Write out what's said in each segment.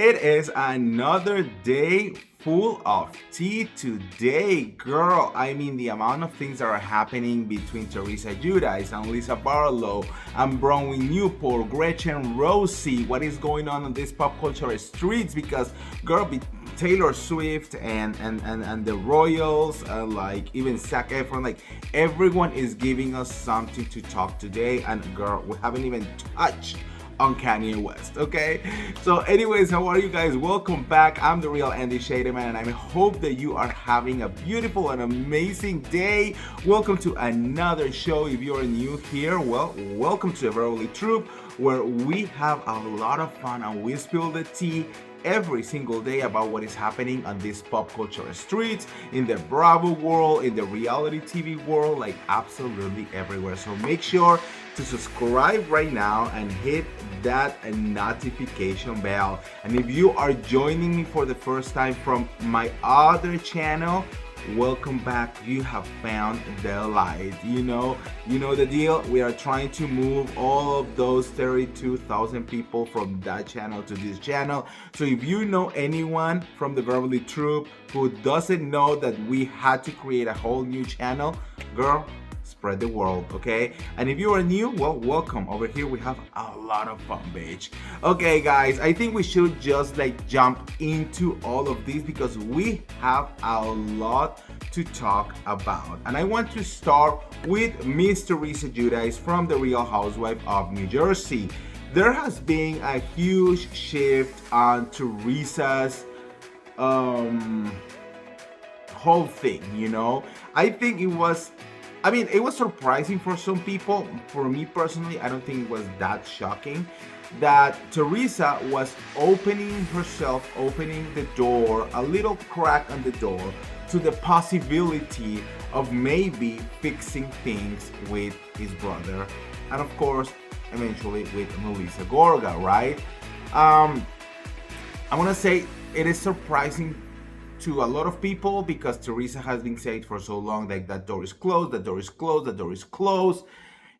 It is another day full of tea today, girl. I mean, the amount of things that are happening between Teresa Giudice and Lisa Barlow and Bronwin Newport, Gretchen Rosie, what is going on these pop culture streets? Because, girl, Taylor Swift and the Royals, like even Zac Efron, like everyone is giving us something to talk today. And girl, we haven't even touched on Kanye West, okay? So anyways, how are you guys? Welcome back. I'm the real Andy Shademan, and I hope that you are having a beautiful and amazing day. Welcome to another show. If you're new here, well, welcome to the BEVERLY Troop, where we have a lot of fun and we spill the tea every single day about what is happening on this pop culture streets, in the Bravo world, in the reality TV world, like absolutely everywhere. So make sure to subscribe right now and hit that notification bell. And if you are joining me for the first time from my other channel, welcome back. You have found the light. You know the deal. We are trying to move all of those 32,000 people from that channel to this channel. So if you know anyone from the BEVERLY Troop who doesn't know that we had to create a whole new channel, girl, spread the word, okay? And if you are new, well, welcome. Over here we have a lot of fun, bitch. Okay, guys, I think we should just like jump into all of this because we have a lot to talk about. And I want to start with Miss Teresa Giudice from the Real Housewives of New Jersey. There has been a huge shift on Teresa's whole thing, you know? I think it was surprising for some people. For me personally, I don't think it was that shocking that Teresa was opening the door, a little crack on the door, to the possibility of maybe fixing things with his brother, and of course, eventually with Melissa Gorga, right? I want to say it is surprising to a lot of people because Teresa has been saying for so long like that door is closed, that door is closed, that door is closed.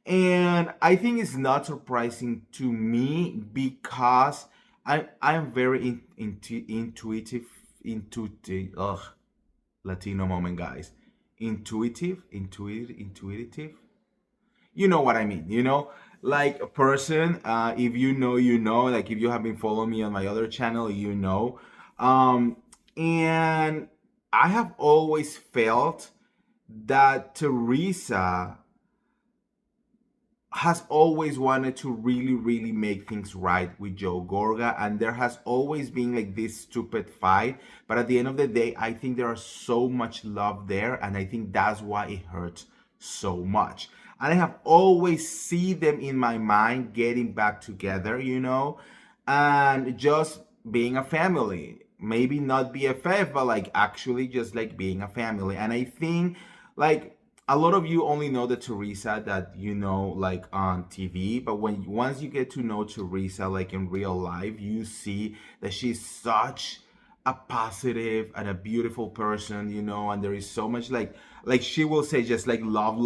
And I think it's not surprising to me because I'm very intuitive, Latino moment, guys. Intuitive. You know what I mean, like a person, if you know, like if you have been following me on my other channel, and I have always felt that Teresa has always wanted to really make things right with Joe Gorga, and there has always been like this stupid fight, but at the end of the day, I think there is so much love there, and I think that's why it hurts so much. And I have always seen them in my mind getting back together, and just being a family. Maybe not BFF, but like actually just like being a family. And I think like a lot of you only know the Teresa that like on TV, but once you get to know Teresa like in real life, you see that she's such a positive and a beautiful person, and there is so much like she will say just like love,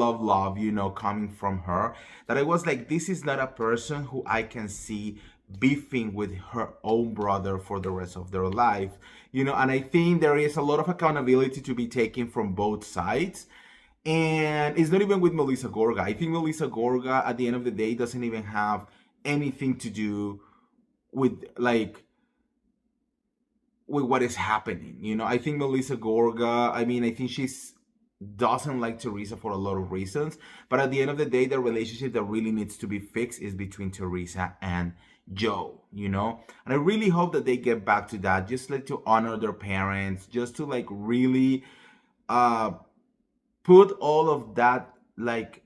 coming from her, that I was like, this is not a person who I can see beefing with her own brother for the rest of their life, and I think there is a lot of accountability to be taken from both sides. And it's not even with Melissa Gorga. I think Melissa Gorga at the end of the day doesn't even have anything to do with what is happening. I think Melissa Gorga, I think she's doesn't like Teresa for a lot of reasons, but at the end of the day, the relationship that really needs to be fixed is between Teresa and Joe, and I really hope that they get back to that, just like to honor their parents, just to like really put all of that like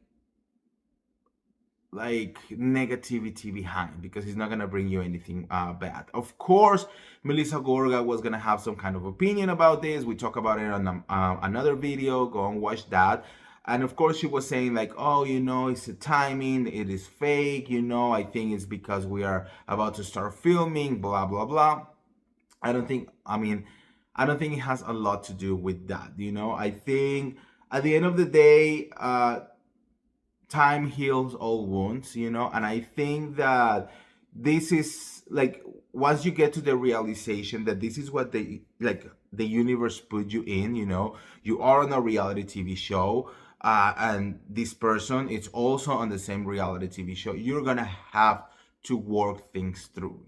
negativity behind, because it's not gonna bring you anything bad. Of course, Melissa Gorga was gonna have some kind of opinion about this. We talk about it on another video. Go and watch that. And of course, she was saying like, oh, it's the timing, it is fake, I think it's because we are about to start filming, blah blah blah. I don't think it has a lot to do with that. I think at the end of the day, time heals all wounds, and I think that this is like once you get to the realization that this is what the universe put you in, you are on a reality TV show, and this person is also on the same reality TV show, you're gonna have to work things through,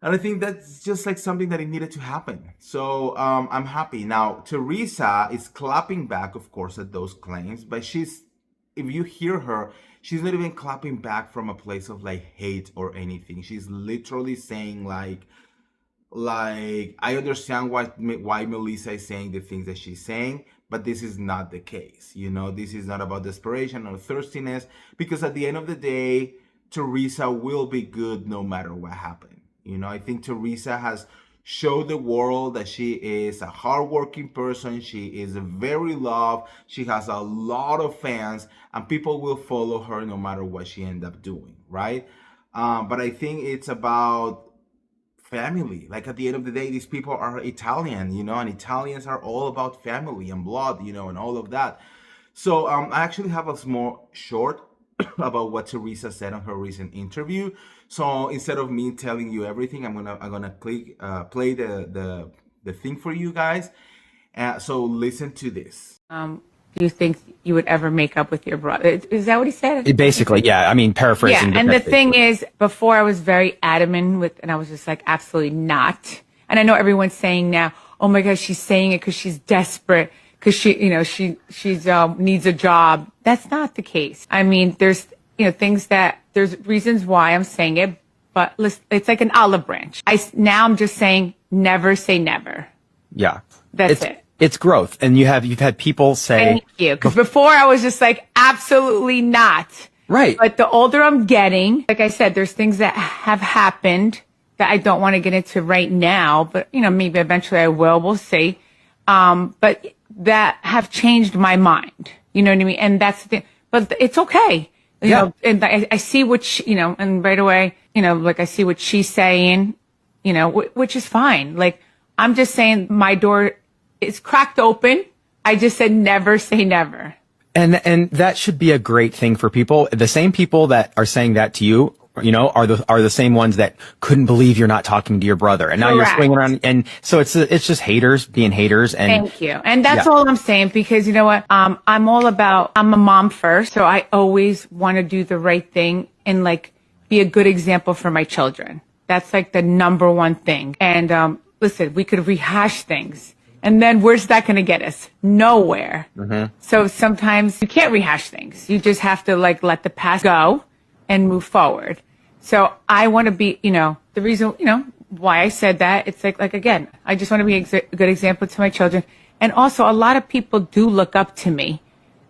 and I think that's just like something that it needed to happen. So I'm happy. Now, Teresa is clapping back, of course, at those claims, but if you hear her, she's not even clapping back from a place of like hate or anything. She's literally saying like I understand why Melissa is saying the things that she's saying, but this is not the case. This is not about desperation or thirstiness, because at the end of the day, Teresa will be good no matter what happened. I think Teresa has showed the world that she is a hardworking person. She is very loved. She has a lot of fans, and people will follow her no matter what she ends up doing, right? But I think it's about family. Like at the end of the day, these people are Italian, and Italians are all about family and blood, and all of that. So I actually have a small short about what Teresa said on her recent interview. So instead of me telling you everything, I'm gonna play the thing for you guys. So listen to this. Do you think you would ever make up with your brother? Is that what he said? Basically, yeah. I mean, paraphrasing. Yeah, and the thing is, before I was very adamant and I was just like, absolutely not. And I know everyone's saying now, oh my gosh, she's saying it because she's desperate, because she needs a job. That's not the case. I mean, there's there's reasons why I'm saying it, but listen, it's like an olive branch. Now I'm just saying, never say never. Yeah, that's it. It's growth, and you've had people say, thank you, because before I was just like, absolutely not. Right. But the older I'm getting, like I said, there's things that have happened that I don't want to get into right now, but maybe eventually I will. We'll see. But that have changed my mind. You know what I mean? And that's the thing. But it's okay. You know, and I see what and right away, like I see what she's saying, which is fine. Like, I'm just saying my door is cracked open. I just said never say never. And that should be a great thing for people. The same people that are saying that to you, are the same ones that couldn't believe you're not talking to your brother. And now Correct. You're swinging around. And so it's just haters being haters. And thank you. And that's all I'm saying, because you know what? I'm a mom first. So I always want to do the right thing and like be a good example for my children. That's like the number one thing. And, listen, we could rehash things. And then where's that going to get us? Nowhere. Mm-hmm. So sometimes you can't rehash things. You just have to like let the past go and move forward. So I want to be, the reason, why I said that, it's like again, I just want to be a good example to my children. And also a lot of people do look up to me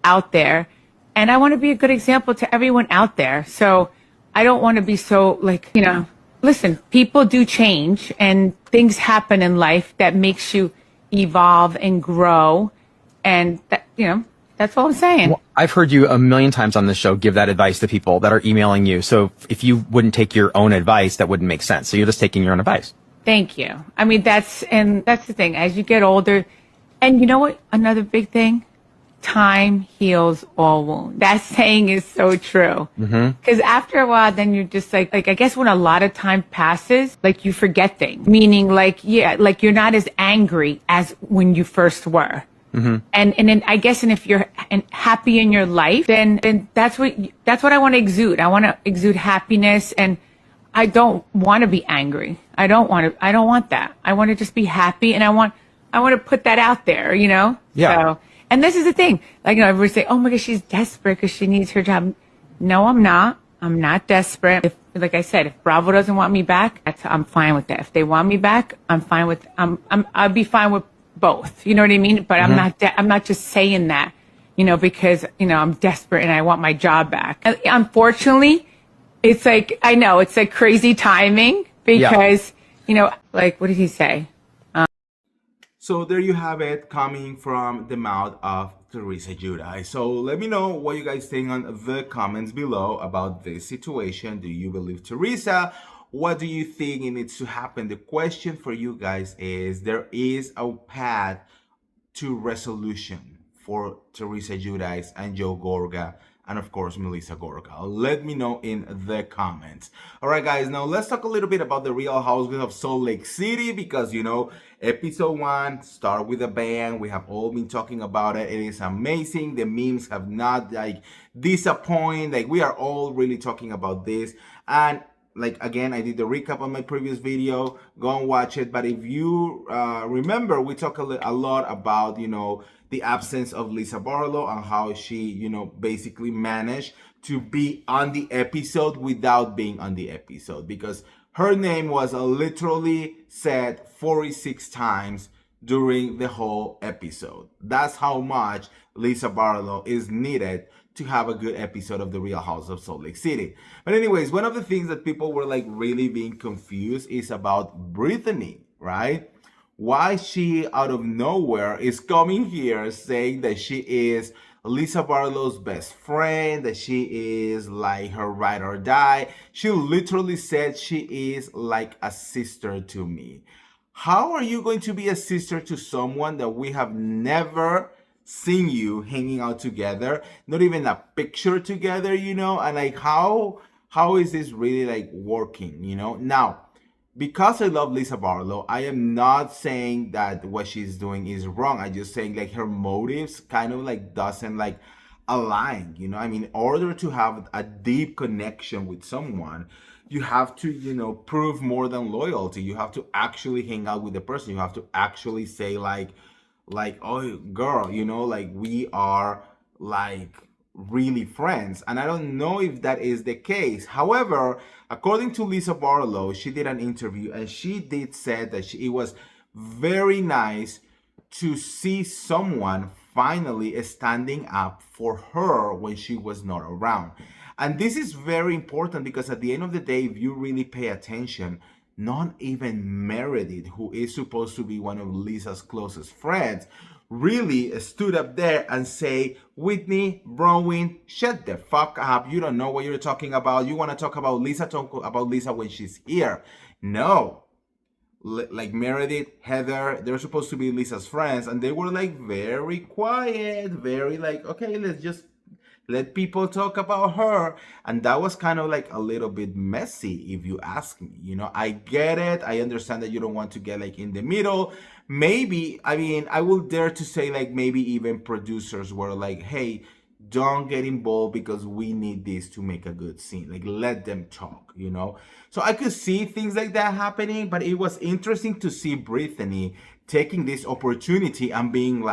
out there, and I want to be a good example to everyone out there. So I don't want to be so like, listen, people do change and things happen in life that makes you evolve and grow. And that, that's all I'm saying. Well, I've heard you a million times on this show give that advice to people that are emailing you. So if you wouldn't take your own advice, that wouldn't make sense. So you're just taking your own advice. Thank you. I mean, that's the thing. As you get older, and you know what? Another big thing, time heals all wounds. That saying is so true. Because after a while, then you're just like I guess when a lot of time passes, like you forget things. Meaning like you're not as angry as when you first were. Mm-hmm. And then I guess, and if you're happy in your life, then that's what I want to exude. I want to exude happiness, and I don't want to be angry. I don't want that. I want to just be happy, and I want to put that out there, Yeah. So, and this is the thing, like, everybody say, oh my gosh, she's desperate because she needs her job. No, I'm not. I'm not desperate. Like I said, if Bravo doesn't want me back, I'm fine with that. If they want me back, I'm fine with. I'll be fine with both. You know what I mean? But mm-hmm. I'm not just saying that, because, I'm desperate and I want my job back. And unfortunately, it's like, I know it's like crazy timing because, like, what did he say? So there you have it, coming from the mouth of Teresa Giudice. So let me know what you guys think on the comments below about this situation. Do you believe Teresa? What do you think it needs to happen? The question for you guys is, there is a path to resolution for Teresa Giudice and Joe Gorga and of course Melissa Gorga. Let me know in the comments. All right, guys, now let's talk a little bit about the Real Housewives of Salt Lake City, because episode 1 start with a bang. We have all been talking about it. It is amazing. The memes have not disappointed. We are all really talking about this. And again, I did the recap on my previous video. Go and watch it. But if you remember, we talk a lot about the absence of Lisa Barlow and how she basically managed to be on the episode without being on the episode, because her name was literally said 46 times during the whole episode. That's how much Lisa Barlow is needed to have a good episode of The Real House of Salt Lake City. But anyways, one of the things that people were really being confused is about Brittany, right? Why she out of nowhere is coming here saying that she is Lisa Barlow's best friend, that she is like her ride or die. She literally said she is like a sister to me. How are you going to be a sister to someone that we have never seen you hanging out together, not even a picture together, and how is this really working, Now, because I love Lisa Barlow, I am not saying that what she's doing is wrong. I'm just saying her motives kind of doesn't align, I mean, in order to have a deep connection with someone, you have to, prove more than loyalty. You have to actually hang out with the person. You have to actually say oh girl, we are really friends. And I don't know if that is the case. However, according to Lisa Barlow, she did an interview and she did say that it was very nice to see someone finally standing up for her when she was not around. And this is very important, because at the end of the day, if you really pay attention, not even Meredith, who is supposed to be one of Lisa's closest friends, really stood up there and say, Whitney, Bronwin, shut the fuck up. You don't know what you're talking about. You want to talk about Lisa when she's here. No. Meredith, Heather, they're supposed to be Lisa's friends, and they were very quiet, very okay, let's just let people talk about her. And that was kind of a little bit messy, if you ask me. I get it. I understand that you don't want to get in the middle. Maybe, I mean, I will dare to say maybe even producers were hey, don't get involved because we need this to make a good scene. Let them talk, So I could see things like that happening, but it was interesting to see Brittany taking this opportunity and being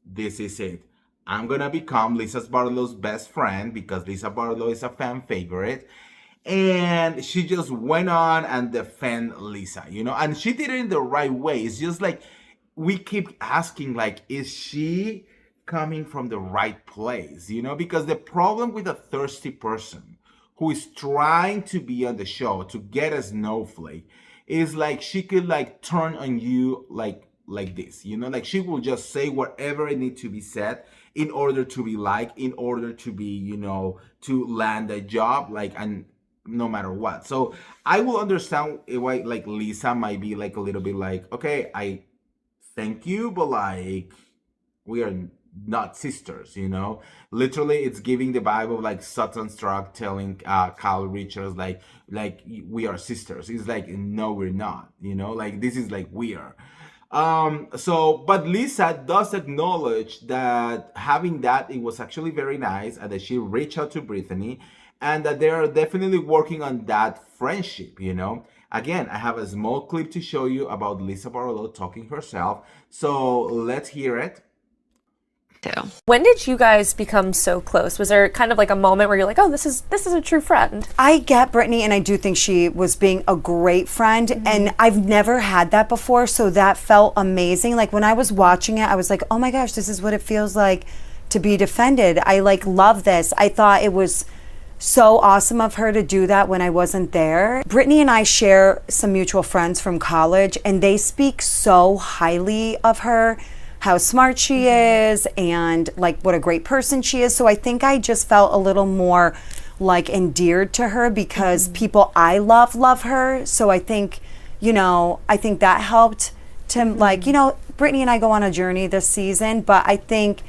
this is it. I'm gonna become Lisa Barlow's best friend because Lisa Barlow is a fan favorite. And she just went on and defend Lisa, and she did it in the right way. It's just we keep asking, is she coming from the right place, because the problem with a thirsty person who is trying to be on the show to get a snowflake is she could turn on you like this, she will just say whatever it needs to be said in order to be in order to be, to land a job, and no matter what. So I will understand why Lisa might be a little bit okay, I thank you, but we are not sisters, Literally, it's giving the vibe of Sutton Stracke telling Kyle Richards we are sisters. It's no, we're not, this is we are. But Lisa does acknowledge that having that, it was actually very nice, and that she reached out to Brittany, and that they are definitely working on that friendship, Again, I have a small clip to show you about Lisa Barlow talking herself. So let's hear it. When did you guys become so close? Was there kind of a moment where you're oh, this is a true friend? I get Brittany, and I do think she was being a great friend, and I've never had that before, so that felt amazing. When I was watching it, I was oh my gosh, this is what it feels like to be defended. I love this. I thought it was so awesome of her to do that when I wasn't there. Brittany and I share some mutual friends from college, and they speak so highly of her, how smart she is, and what a great person she is. So I think I just felt a little more endeared to her because people I love her. So I think, I think that helped to Brittany and I go on a journey this season, but I think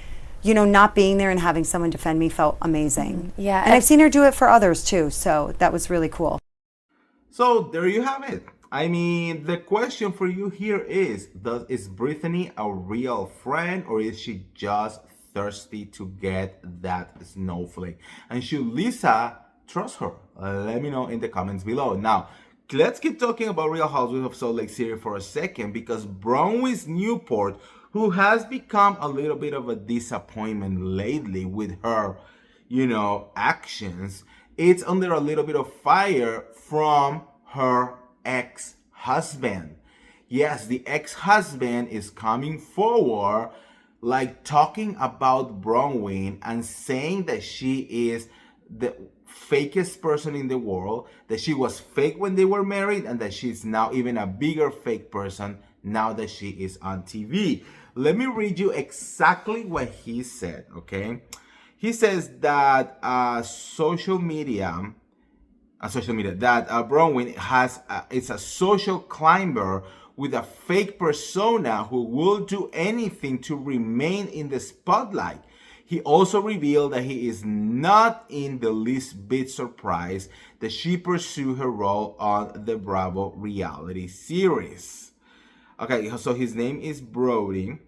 you know, not being there and having someone defend me felt amazing. Yeah. And I've seen her do it for others too. So that was really cool. So there you have it. I mean, the question for you here is Brittany a real friend, or is she just thirsty to get that snowflake? And should Lisa trust her? Let me know in the comments below. Now, let's keep talking about Real Housewives of Salt Lake City for a second, because Bronwin Newport, who has become a little bit of a disappointment lately with her, you know, actions, it's under a little bit of fire from her ex-husband. Yes, the ex-husband is coming forward, like talking about Bronwin and saying that she is the fakest person in the world, that she was fake when they were married, and that she's now even a bigger fake person now that she is on TV. Let me read you exactly what he said, okay? He says that social media, that Bronwin is a social climber with a fake persona who will do anything to remain in the spotlight. He also revealed that he is not in the least bit surprised that she pursued her role on the Bravo reality series. Okay, so his name is Brody.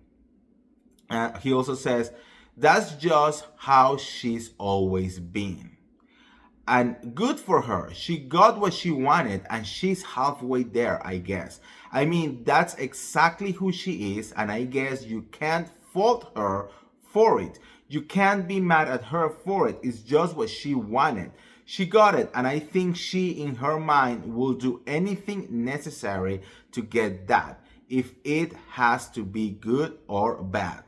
He also says, that's just how she's always been. And good for her. She got what she wanted, and she's halfway there, I guess. I mean, that's exactly who she is, and I guess you can't fault her for it. You can't be mad at her for it. It's just what she wanted. She got it, and I think she, in her mind, will do anything necessary to get that, if it has to be good or bad.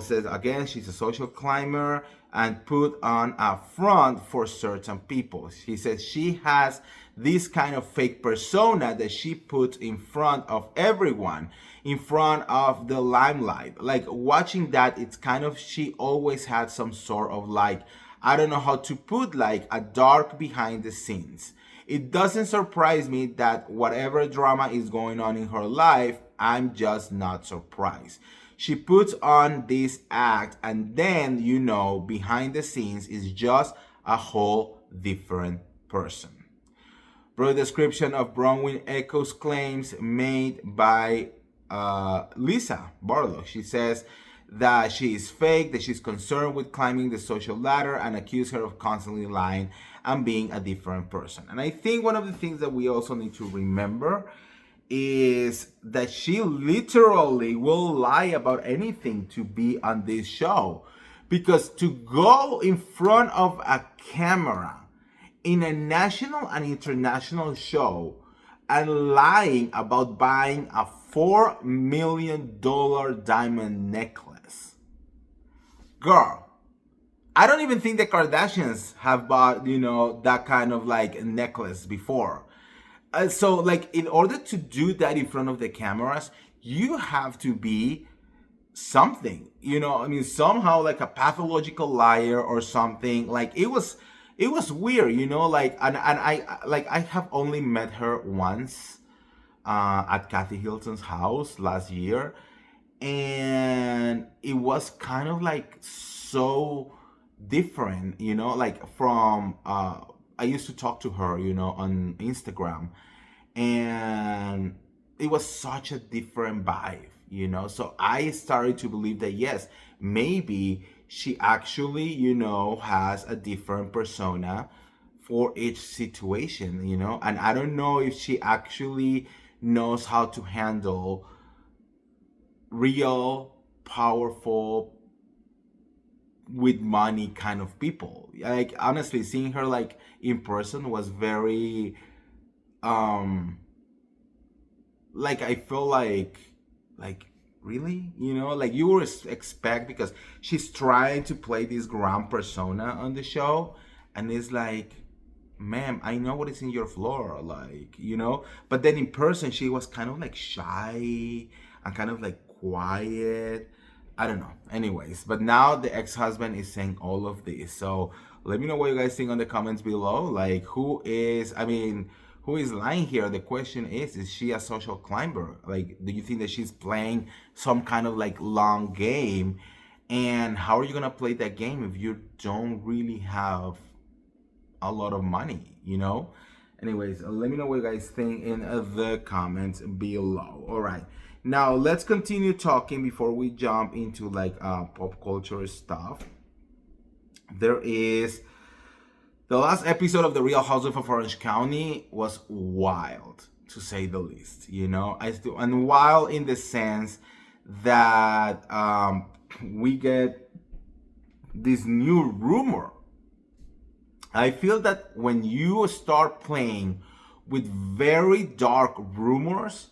Says again, she's a social climber and put on a front for certain people. He says she has this kind of fake persona that she puts in front of everyone, in front of the limelight. Like watching that, it's kind of, she always had some sort of like, I don't know how to put, like a dark behind the scenes. It doesn't surprise me that whatever drama is going on in her life, I'm just not surprised. She puts on this act, and then, you know, behind the scenes is just a whole different person. Bro, description of Bronwin echoes claims made by Lisa Barlow. She says that she is fake, that she's concerned with climbing the social ladder, and accuse her of constantly lying and being a different person. And I think one of the things that we also need to remember is that she literally will lie about anything to be on this show, because to go in front of a camera in a national and international show and lying about buying a $4 million diamond necklace, girl, I don't even think the Kardashians have bought, you know, that kind of like necklace before. So like, in order to do that in front of the cameras, you have to be something, you know, I mean, somehow like a pathological liar or something. Like it was weird, you know, like, and I have only met her once at Kathy Hilton's house last year, and it was kind of like so different, you know, like from I used to talk to her, you know, on Instagram, and it was such a different vibe, you know. So I started to believe that yes, maybe she actually, you know, has a different persona for each situation, you know. And I don't know if she actually knows how to handle real, powerful, with money kind of people. Like honestly, seeing her like in person was very like I feel like really, you know, like you would expect, because she's trying to play this grand persona on the show, and it's like, ma'am, I know what is in your floor, like, you know. But then in person she was kind of like shy and kind of like quiet. I don't know. Anyways, but now the ex-husband is saying all of this. So let me know what you guys think on the comments below. Like, who is, I mean, who is lying here? The question is she a social climber? Like, do you think that she's playing some kind of like long game? And how are you gonna play that game if you don't really have a lot of money, you know? Anyways, let me know what you guys think in the comments below. All right, now let's continue talking before we jump into like pop culture stuff. There is the last episode of the Real Housewives of Orange County was wild, to say the least, you know? And wild in the sense that we get this new rumor. I feel that when you start playing with very dark rumors,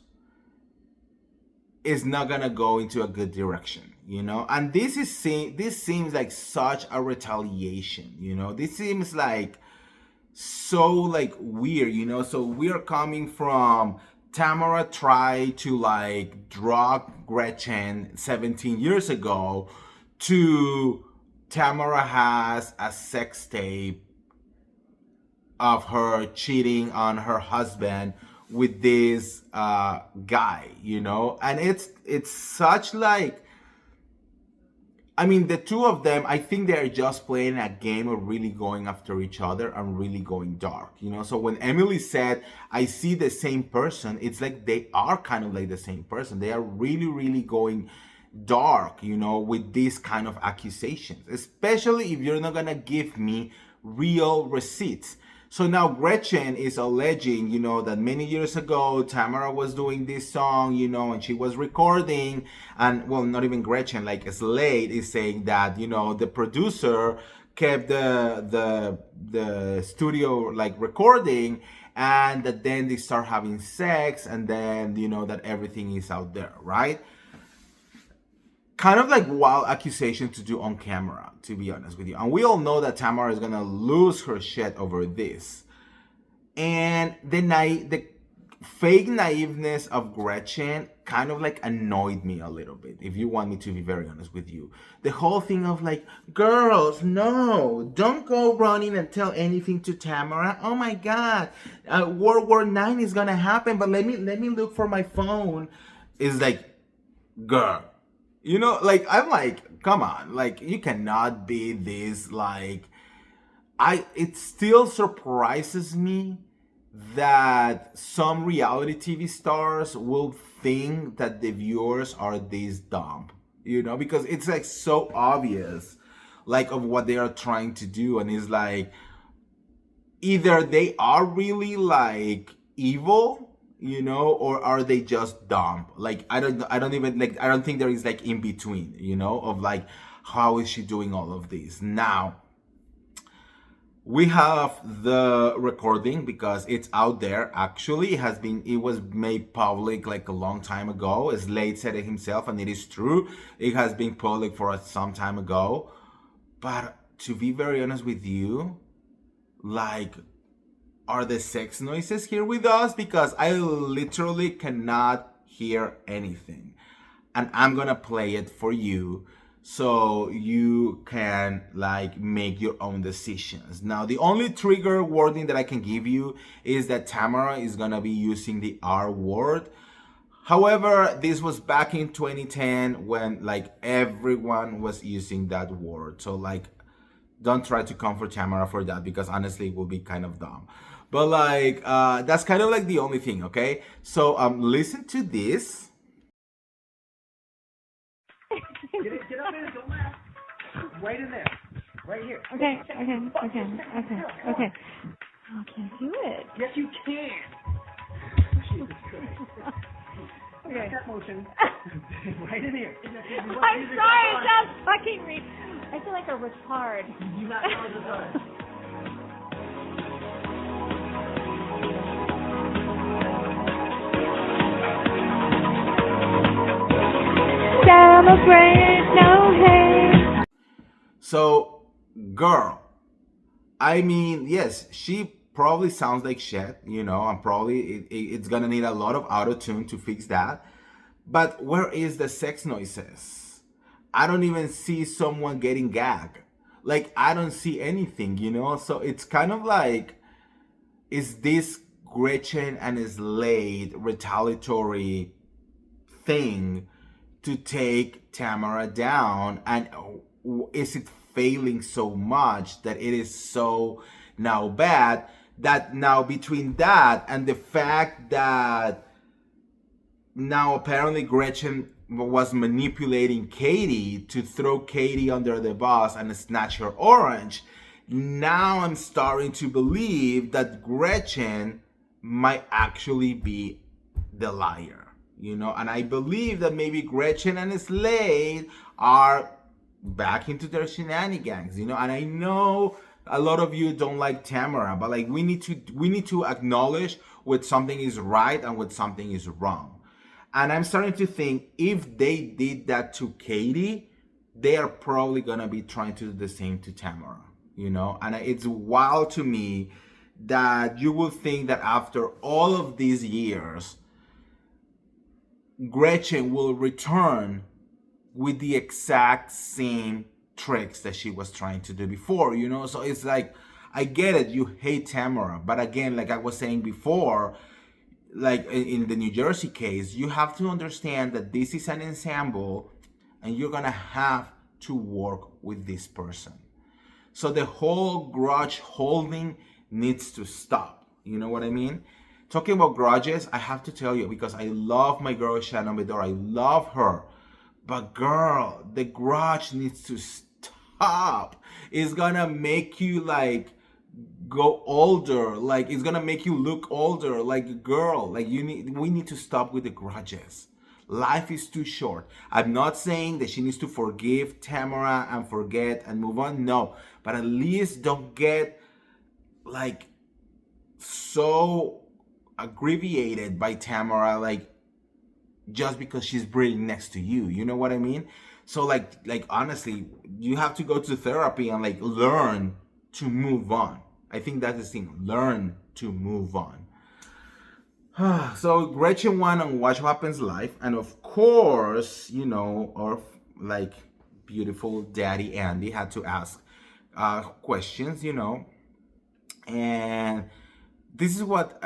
it's not gonna go into a good direction, you know? And this seems like such a retaliation, you know? This seems like so like weird, you know? So we're coming from Tamra tried to like drug Gretchen 17 years ago to Tamra has a sex tape of her cheating on her husband with this guy, you know? And it's such like, I mean, the two of them, I think they're just playing a game of really going after each other and really going dark, you know? So when Emily said, I see the same person, it's like they are kind of like the same person. They are really, really going dark, you know, with these kind of accusations, especially if you're not gonna give me real receipts. So now Gretchen is alleging, you know, that many years ago, Tamra was doing this song, you know, and she was recording, and well, not even Gretchen, like Slade is saying that, you know, the producer kept the studio like recording, and that then they start having sex, and then, you know, that everything is out there, right? Kind of like wild accusation to do on camera, to be honest with you. And we all know that Tamara is gonna lose her shit over this. And the fake naiveness of Gretchen kind of like annoyed me a little bit, if you want me to be very honest with you. The whole thing of like, girls, no, don't go running and tell anything to Tamara. Oh my God, World War IX is gonna happen, but let me look for my phone. Is like, girl. You know, like, I'm like, come on, like, you cannot be this, like, it still surprises me that some reality TV stars will think that the viewers are this dumb, you know, because it's like so obvious, like, of what they are trying to do. And it's like, either they are really like evil, you know, or are they just dumb? Like, I don't even like, I don't think there is like in between, you know, of like, how is she doing all of this? Now, we have the recording because it's out there. Actually, it was made public like a long time ago. As Slade said it himself, and it is true. It has been public for some time ago. But to be very honest with you, like, are the sex noises here with us? Because I literally cannot hear anything. And I'm gonna play it for you so you can like make your own decisions. Now, the only trigger warning that I can give you is that Tamara is gonna be using the R word. However, this was back in 2010 when like everyone was using that word. So like, don't try to comfort Tamara for that, because honestly it will be kind of dumb. But like, that's kind of like the only thing, okay? So listen to this. Get up in, don't laugh. Right in there. Right here. Okay. I can't do it. Yes, you can. Jesus Christ. Okay. That motion. Right in here. I'm sorry, stop fucking me. I feel like a retard. You not know the retard. Celebrate, no hate. So, girl, I mean, yes, she probably sounds like shit, you know, and probably it's gonna need a lot of auto-tune to fix that. But where is the sex noises? I don't even see someone getting gagged. Like, I don't see anything, you know? So it's kind of like, is this Gretchen and Slade retaliatory thing to take Tamra down? And is it failing so much that it is so now bad that now between that and the fact that now apparently Gretchen was manipulating Katie to throw Katie under the bus and snatch her orange, now I'm starting to believe that Gretchen might actually be the liar, you know? And I believe that maybe Gretchen and Slade are back into their shenanigans, you know? And I know a lot of you don't like Tamara, but like we need to acknowledge when something is right and when something is wrong. And I'm starting to think if they did that to Katie, they are probably gonna be trying to do the same to Tamara, you know? And it's wild to me that you will think that after all of these years, Gretchen will return with the exact same tricks that she was trying to do before, you know? So it's like, I get it, you hate Tamara, but again, like I was saying before, like in the New Jersey case, you have to understand that this is an ensemble and you're gonna have to work with this person. So the whole grudge holding needs to stop. You know what I mean? Talking about grudges, I have to tell you, because I love my girl Shannon Bedore, I love her. But girl, the grudge needs to stop. It's gonna make you like go older, like it's gonna make you look older, like girl, like we need to stop with the grudges. Life is too short. I'm not saying that she needs to forgive Tamara and forget and move on, no, but at least don't get like so aggravated by Tamara, like just because she's breathing next to you, you know what I mean? So like honestly, you have to go to therapy and like learn to move on. I think that's the thing. Learn to move on. So Gretchen won on What Happens Live, and of course, you know, our like beautiful daddy Andy had to ask questions, you know, and this is what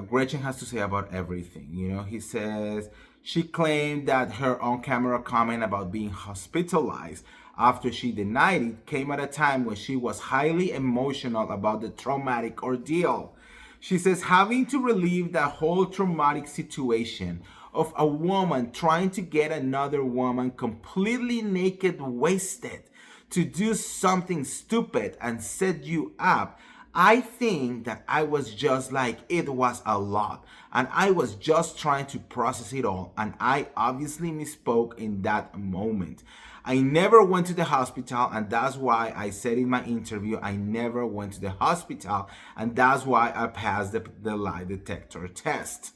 Gretchen has to say about everything. You know, he says she claimed that her on-camera comment about being hospitalized after she denied it came at a time when she was highly emotional about the traumatic ordeal. She says having to relive that whole traumatic situation of a woman trying to get another woman completely naked, wasted, to do something stupid and set you up. I think that I was just like, it was a lot. And I was just trying to process it all. And I obviously misspoke in that moment. I never went to the hospital, and that's why I said in my interview, I never went to the hospital, and that's why I passed the lie detector test.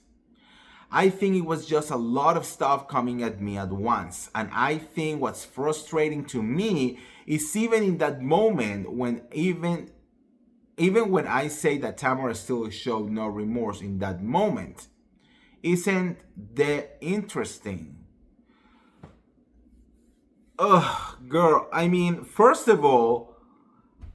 I think it was just a lot of stuff coming at me at once. And I think what's frustrating to me is even in that moment when even when I say that Tamara still showed no remorse in that moment, isn't that interesting? Ugh, girl, I mean, first of all,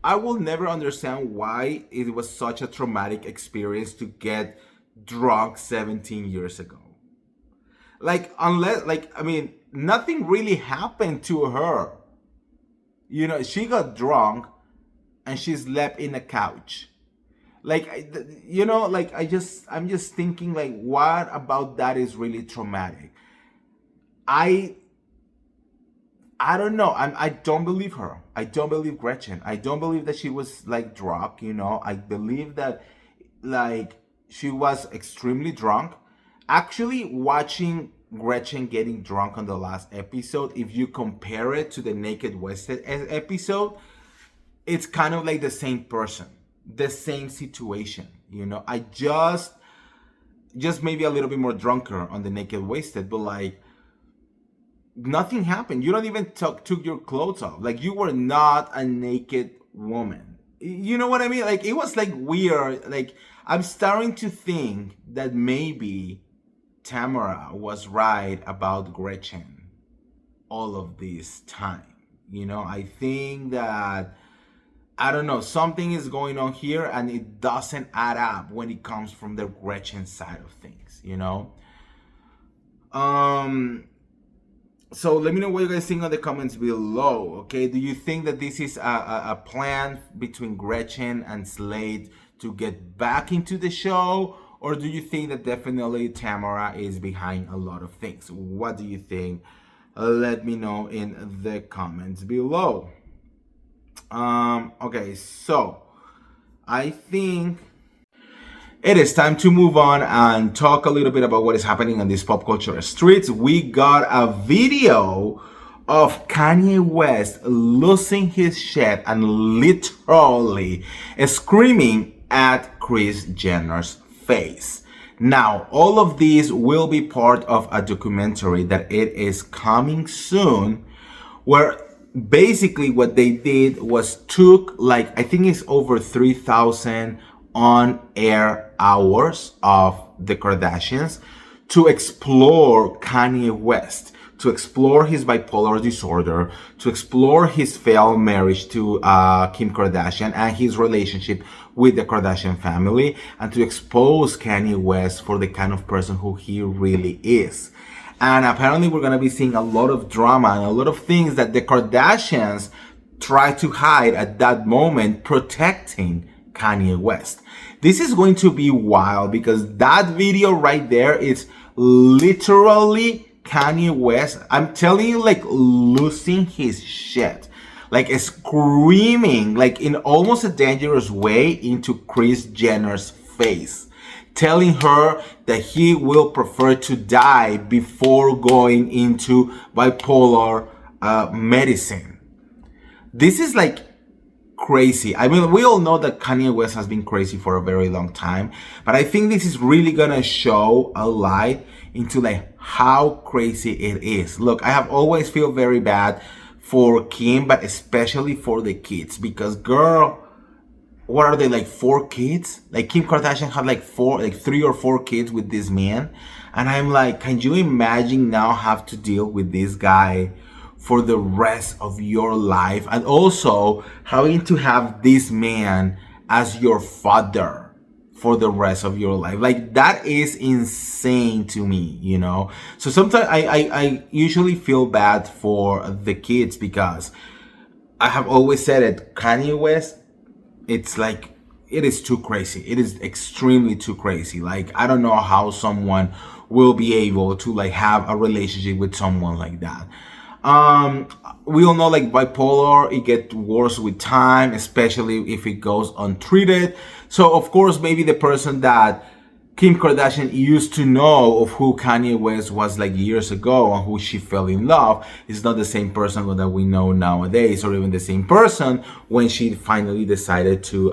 I will never understand why it was such a traumatic experience to get drunk 17 years ago. Like, unless, like, I mean, nothing really happened to her. You know, she got drunk and she slept in a couch. Like, you know, like, I'm just thinking, like, what about that is really traumatic? I don't know. I don't believe her. I don't believe Gretchen. I don't believe that she was like drunk, you know. I believe that like she was extremely drunk. Actually, watching Gretchen getting drunk on the last episode, if you compare it to the Naked Wasted episode, it's kind of like the same person, the same situation, you know. I just maybe a little bit more drunker on the Naked Wasted, but like nothing happened. You don't even took your clothes off. Like you were not a naked woman. You know what I mean? Like it was like weird. Like I'm starting to think that maybe Tamara was right about Gretchen all of this time. You know, I think that I don't know, something is going on here and it doesn't add up when it comes from the Gretchen side of things, you know? So let me know what you guys think in the comments below, okay? Do you think that this is a plan between Gretchen and Slade to get back into the show? Or do you think that definitely Tamra is behind a lot of things? What do you think? Let me know in the comments below. Okay, so I think it is time to move on and talk a little bit about what is happening on these pop culture streets. We got a video of Kanye West losing his shit and literally screaming at Kris Jenner's face. Now, all of these will be part of a documentary that it is coming soon, where basically what they did was took, like, I think it's over 3,000 on-air hours of the Kardashians to explore Kanye West, to explore his bipolar disorder, to explore his failed marriage to Kim Kardashian and his relationship with the Kardashian family, and to expose Kanye West for the kind of person who he really is. And apparently we're going to be seeing a lot of drama and a lot of things that the Kardashians try to hide at that moment, protecting Kanye West. This is going to be wild because that video right there is literally Kanye West, I'm telling you, like, losing his shit, like screaming, like in almost a dangerous way, into Kris Jenner's face, telling her that he will prefer to die before going into bipolar medicine. This is like crazy. I mean, we all know that Kanye West has been crazy for a very long time, but I think this is really gonna show a light into like how crazy it is. Look, I have always feel very bad for Kim, but especially for the kids, because girl, what are they, like 4 kids? Like Kim Kardashian had like 3 or 4 kids with this man. And I'm like, can you imagine now have to deal with this guy for the rest of your life? And also having to have this man as your father for the rest of your life. Like, that is insane to me, you know? So sometimes I usually feel bad for the kids, because I have always said it, Kanye West, it's like, it is too crazy. It is extremely too crazy. Like, I don't know how someone will be able to like have a relationship with someone like that. We all know, like, bipolar, it gets worse with time, especially if it goes untreated. So of course, maybe the person that Kim Kardashian used to know of who Kanye West was like years ago and who she fell in love is not the same person that we know nowadays, or even the same person when she finally decided to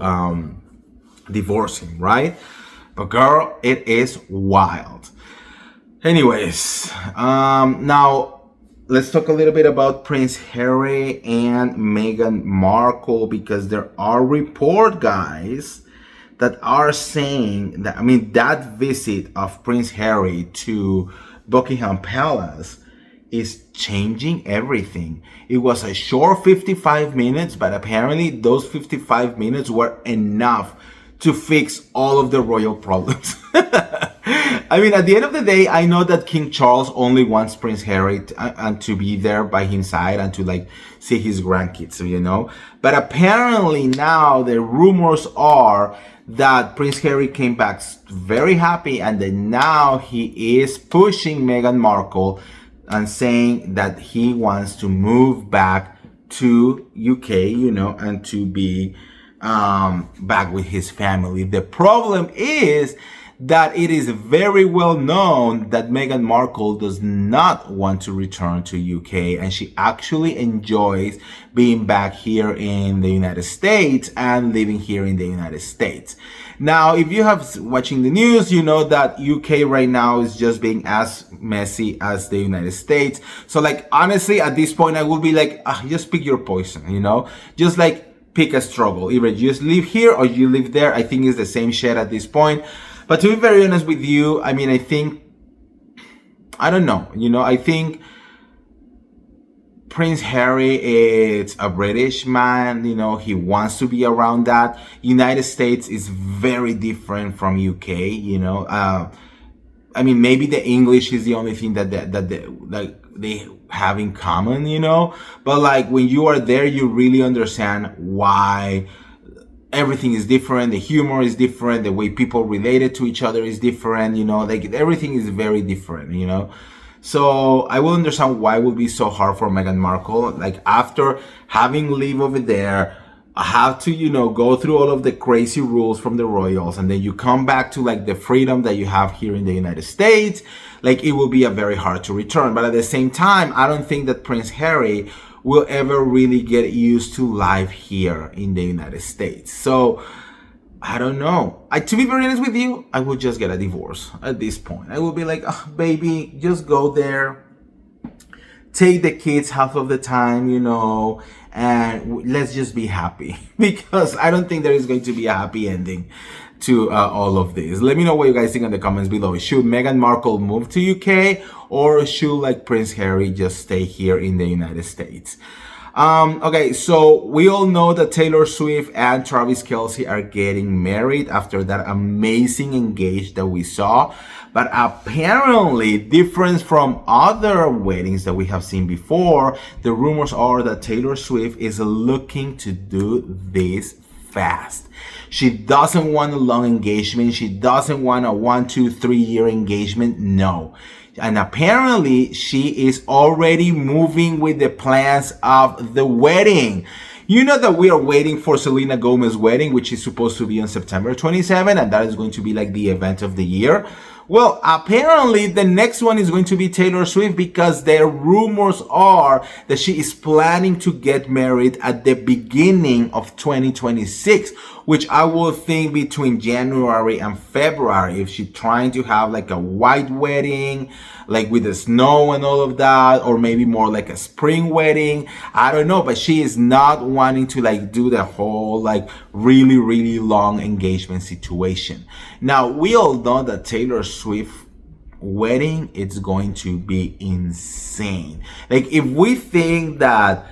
divorce him, right? But girl, it is wild. Anyways, now let's talk a little bit about Prince Harry and Meghan Markle, because there are reports, guys, that are saying that, I mean, that visit of Prince Harry to Buckingham Palace is changing everything. It was a short 55 minutes, but apparently those 55 minutes were enough to fix all of the royal problems. I mean, at the end of the day, I know that King Charles only wants Prince Harry to be there by his side and to like see his grandkids, you know. But apparently now the rumors are that Prince Harry came back very happy, and that now he is pushing Meghan Markle and saying that he wants to move back to UK, you know, and to be back with his family. The problem is that it is very well known that Meghan Markle does not want to return to UK, and she actually enjoys being back here in the United States and living here in the United States. Now, if you have watching the news, you know that UK right now is just being as messy as the United States. So like, honestly, at this point, I will be like, just pick your poison, you know, just like pick a struggle. Either you just live here or you live there. I think it's the same shit at this point. But to be very honest with you, I mean, I think, I don't know, you know, I think Prince Harry is a British man, you know, he wants to be around that. United States is very different from UK, you know. I mean, maybe the English is the only thing that they have in common, you know. But like when you are there, you really understand why everything is different. The humor is different. The way people related to each other is different, you know. Like everything is very different, you know. So I will understand why it will be so hard for Meghan Markle. Like after having lived over there, I have to, you know, go through all of the crazy rules from the royals, and then you come back to like the freedom that you have here in the United States. Like it will be a very hard to return. But at the same time, I don't think that Prince Harry will ever really get used to life here in the United States. So I don't know. To be very honest with you, I would just get a divorce at this point. I will be like, oh, baby, just go there, take the kids half of the time, you know, and let's just be happy. Because I don't think there is going to be a happy ending to all of this. Let me know what you guys think in the comments below. Should Meghan Markle move to UK, or should like Prince Harry just stay here in the United States? Okay, so we all know that Taylor Swift and Travis Kelce are getting married after that amazing engagement that we saw. But apparently, different from other weddings that we have seen before, the rumors are that Taylor Swift is looking to do this fast. She doesn't want a long engagement. She doesn't want a 1, 2, 3 year engagement. No. And apparently she is already moving with the plans of the wedding. You know that we are waiting for Selena Gomez's wedding, which is supposed to be on September 27, and that is going to be like the event of the year. Well, apparently the next one is going to be Taylor Swift, because the rumors are that she is planning to get married at the beginning of 2026, which I will think between January and February, if she's trying to have like a white wedding, like with the snow and all of that, or maybe more like a spring wedding. I don't know, but she is not wanting to like do the whole like really, really long engagement situation. Now, we all know that Taylor Swift wedding, it's going to be insane. Like if we think that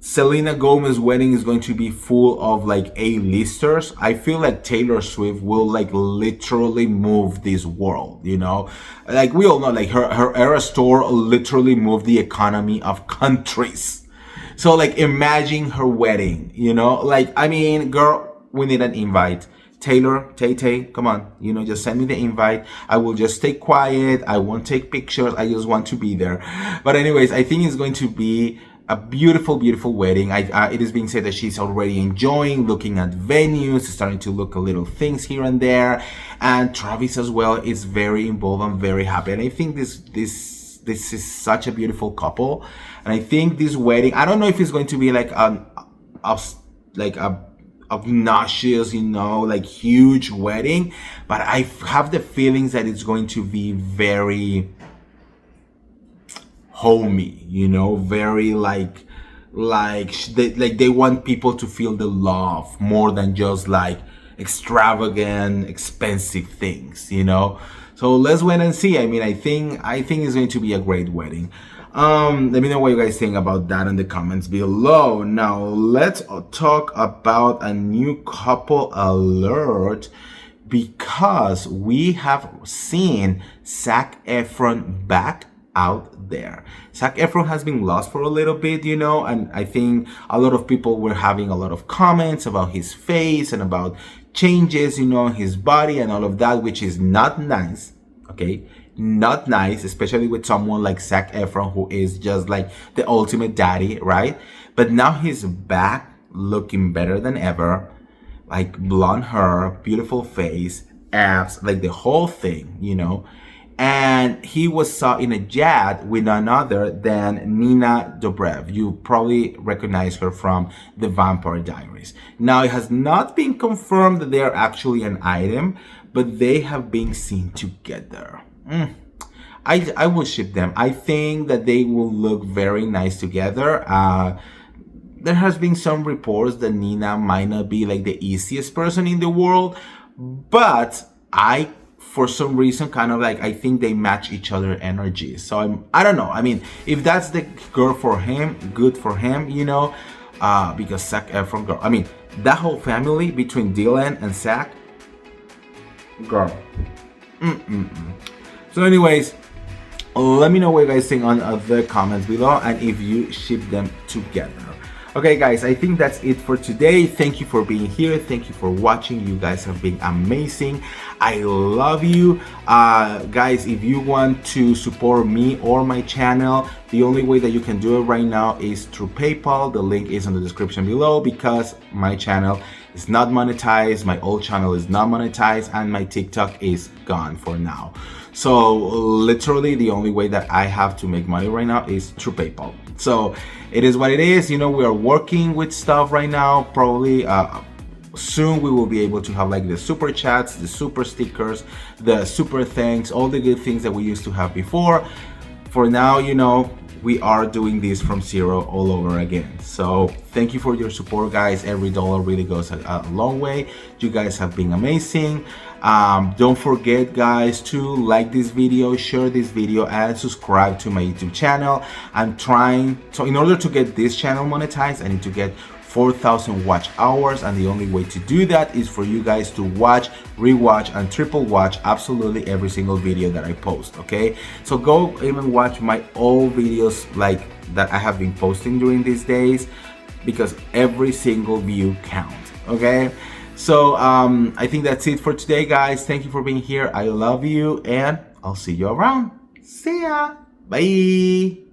Selena Gomez's wedding is going to be full of like A-listers, I feel like Taylor Swift will like literally move this world, you know? Like we all know, like her Eras tour literally moved the economy of countries. So like imagine her wedding, you know? Like, I mean, girl, we need an invite. Taylor, Tay, come on, you know, just send me the invite. I will just stay quiet. I won't take pictures. I just want to be there. But anyways, I think it's going to be a beautiful, beautiful wedding. It is being said that she's already enjoying looking at venues, starting to look at little things here and there. And Travis as well is very involved. I'm very happy. And I think this is such a beautiful couple. And I think this wedding, I don't know if it's going to be like a obnoxious, you know, like huge wedding, but I have the feelings that it's going to be very homey, you know, very like they want people to feel the love more than just like extravagant, expensive things, you know. So let's wait and see. I mean, I think it's going to be a great wedding. Let me know what you guys think about that in the comments below. Now let's talk about a new couple alert, because we have seen Zac Efron back out there. Zac Efron has been lost for a little bit, you know, and I think a lot of people were having a lot of comments about his face and about changes, you know, his body and all of that, which is not nice, okay? Not nice, especially with someone like Zac Efron, who is just like the ultimate daddy, right? But now he's back looking better than ever, like blonde hair, beautiful face, abs, like the whole thing, you know. And he was saw in a jet with none other than Nina Dobrev. You probably recognize her from The Vampire Diaries. Now, it has not been confirmed that they are actually an item, but they have been seen together. I will ship them. I think that they will look very nice together. There has been some reports that Nina might not be like the easiest person in the world, but I for some reason, kind of like, I think they match each other energy. So I don't know. I mean, if that's the girl for him, good for him, you know, because Zac Efron, girl, I mean, that whole family between Dylan and Zac, girl. So anyways, let me know what you guys think on the comments below, and if you ship them together. Okay guys, I think that's it for today. Thank you for being here. Thank you for watching. You guys have been amazing. I love you. Guys, if you want to support me or my channel, the only way that you can do it right now is through PayPal. The link is in the description below, because my channel is not monetized, my old channel is not monetized, and my TikTok is gone for now. So literally the only way that I have to make money right now is through PayPal. So it is what it is. You know, we are working with stuff right now. Probably soon we will be able to have like the super chats, the super stickers, the super thanks, all the good things that we used to have before. For now, you know, we are doing this from zero all over again. So thank you for your support, guys. Every dollar really goes a long way. You guys have been amazing. Don't forget, guys, to like this video, share this video, and subscribe to my YouTube channel. I'm trying to, in order to get this channel monetized, I need to get 4,000 watch hours, and the only way to do that is for you guys to watch, rewatch, and triple watch absolutely every single video that I post. Okay, so go even watch my old videos like that I have been posting during these days, because every single view counts. Okay, so I think that's it for today, guys. Thank you for being here. I love you, and I'll see you around. See ya. Bye.